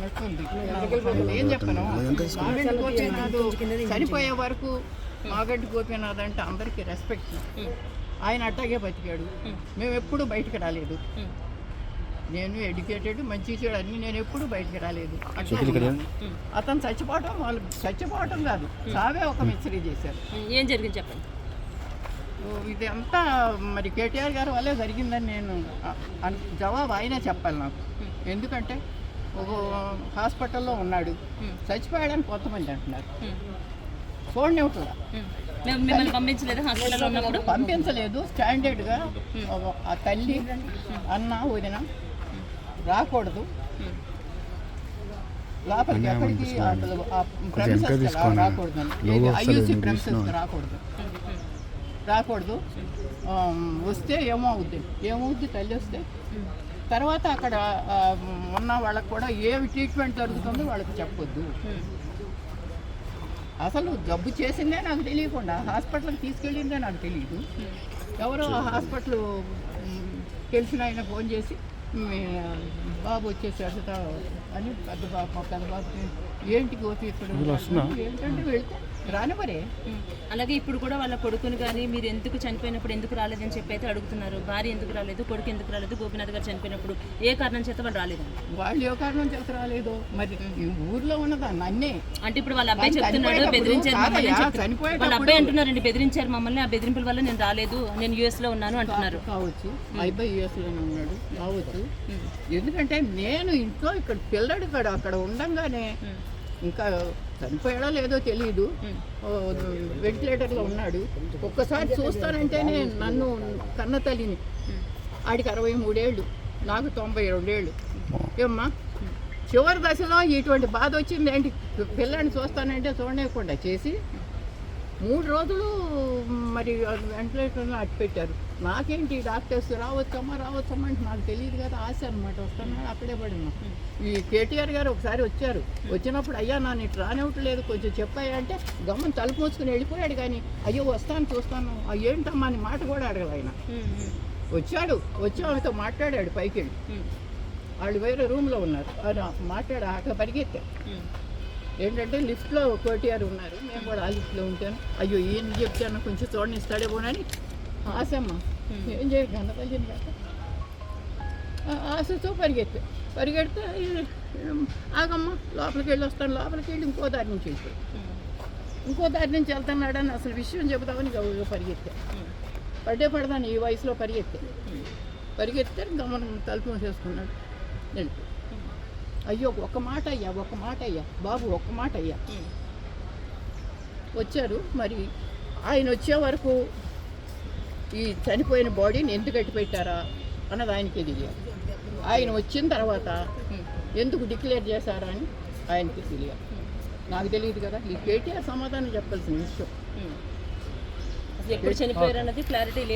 ఉన్నట్టుంది. ఏం చెప్పను, మాగంటి గోపీనాథ్ చనిపోయే వరకు మాగంటి గోపీనాథ్ అంటే అందరికీ రెస్పెక్ట్. ఆయన అట్టాగే బతికాడు. మేము ఎప్పుడు బయటికి రాలేదు. నేను ఎడ్యుకేటెడ్, మంచి చెడు అన్ని, నేను ఎప్పుడు బయటికి రాలేదు. అతను చచ్చిపోవటం, వాళ్ళు చచ్చిపోవటం కాదు, సావే ఒక మిస్టరీ చేశారు. ఏం జరిగింది చెప్పండి. ఇది అంతా మరి కేటీఆర్ గారి వల్లే జరిగిందని నేను జవాబు ఆయనే చెప్పాలి నాకు. ఎందుకంటే ఒక హాస్పిటల్లో ఉన్నాడు, చచ్చిపోయాడని కొంతమంది అంటున్నారు. చూడండి ఒకలా పంపించలేదు. స్టాండర్డ్గా ఆ తల్లి అన్న వదిన రాకూడదు లోపలికి, ఎక్కడికి రాకూడదు, ఐయూసీ ప్రెమిసెస్ రాకూడదు. వస్తే ఏమవుద్ది తల్లి వస్తే తర్వాత అక్కడ ఉన్న వాళ్ళకి కూడా ఏమి ట్రీట్మెంట్ జరుగుతుందో వాళ్ళకి చెప్పొద్దు. అసలు జబ్బు చేసిందే నాకు తెలియకుండా హాస్పిటల్కి తీసుకెళ్ళిందే నాకు తెలియదు. ఎవరో హాస్పిటల్ తెలిసిన ఆయన ఫోన్ చేసి బాబు వచ్చేసాడు అని పెద్ద బాబుకి ఏంటి గోపి ఇక్కడ ఏంటంటే వెళ్తే రానివరే. అలాగే ఇప్పుడు కూడా వాళ్ళ కొడుకుని కానీ మీరు ఎందుకు చనిపోయినప్పుడు ఎందుకు రాలేదని చెప్పి అయితే అడుగుతున్నారు. భార్య ఎందుకు రాలేదు, కొడుకు ఎందుకు రాలేదు, గోపీనాథ్ గారు చనిపోయినప్పుడు ఏ కారణం చేత వాళ్ళు రాలేదు? వాళ్ళు ఏ కారణం చేత రాలేదు మరి ఈ ఊర్లో ఉన్నదాన్ని అన్నీ అంటే ఇప్పుడు వాళ్ళ అబ్బాయి చెప్తున్నాడు బెదిరించారు మమ్మల్ని. వాళ్ళ అబ్బాయి అంటున్నారండి బెదిరించారు మమ్మల్ని, ఆ బెదిరింపుల వల్ల నేను రాలేదు, నేను యుఎస్ లో ఉన్నాను అంటున్నారు. కావచ్చు, మా అబ్బాయి యుఎస్ లోనే ఉన్నాడు కావచ్చు. ఎందుకంటే నేను ఇంట్లో ఇక్కడ పిల్లడు అక్కడ ఉండంగానే ఇంకా చనిపోయాడో లేదో తెలియదు, వెంటిలేటర్లో ఉన్నాడు. ఒక్కసారి చూస్తానంటేనే నన్ను కన్న తల్లిని, ఆడికి 63 ఏళ్ళు, నాకు 92 ఏళ్ళు. ఏమ్మా చివరి దశలో ఇటువంటి బాధ వచ్చింది ఏంటి? పిల్లాడిని చూస్తానంటే చూడలేకుండా చేసి 3 రోజులు మరి వెంటిలేటర్లో అట్టు పెట్టారు. నాకేంటి డాక్టర్స్ రావచ్చమ్మా అంటే నాకు తెలియదు కదా, ఆశ అనమాట. వస్తున్నాడు అక్కడే పడినా. ఈ కేటీఆర్ గారు ఒకసారి వచ్చారు, వచ్చినప్పుడు అయ్యా నన్ను ఇటు రానివ్వట్లేదు కొంచెం చెప్పాయా అంటే గమ్మని తలుపు మోసుకుని వెళ్ళిపోయాడు. కానీ అయ్యో వస్తాను చూస్తాను ఏంటమ్మా అని మాట కూడా అడగదు ఆయన. వచ్చి ఆమెతో మాట్లాడాడు పైకి వెళ్ళి. వాళ్ళు వేరే రూమ్లో ఉన్నారు, అక్కడ పరిగెత్తారు. ఏంటంటే లిఫ్ట్లో కేటీఆర్ ఉన్నారు, మేము కూడా ఆ లిఫ్ట్లో ఉంటాను. అయ్యో ఏం చెప్తాను కొంచెం చూడండి ఇస్తాడేమోనని ఆశమ్మ ఏం చేయాలి గందపల్లిని కాక ఆశతో పరిగెడితే ఆగమ్మ లోపలికి వెళ్ళి వస్తాను, లోపలికి వెళ్ళి ఇంకో దారి నుంచి వెళ్ళిపోయి ఇంకో దారి నుంచి వెళ్తున్నాడని అసలు విషయం చెబుతామని పరిగెత్తా. పడదాను ఈ వయసులో పరిగెత్తే గమనం తలుపు మూసేసుకున్నాడు వెళ్ళిపోయి. అయ్యో ఒక్క మాట అయ్యా బాబు, ఒక్క మాట అయ్యా. వచ్చారు మరి ఆయన వచ్చే వరకు ఈ చనిపోయిన బాడీని ఎందుకు కట్టి పెట్టారా అన్నది ఆయనకి తెలియాలి. ఆయన వచ్చిన తర్వాత ఎందుకు డిక్లేర్ చేశారా అని ఆయనకి తెలియాలి. నాకు తెలియదు కదా, ఈ కేటీఆర్ సమాధానం చెప్పాల్సిన విషయం. ఎప్పుడు చనిపోయారు అన్నది క్లారిటీ లేదు.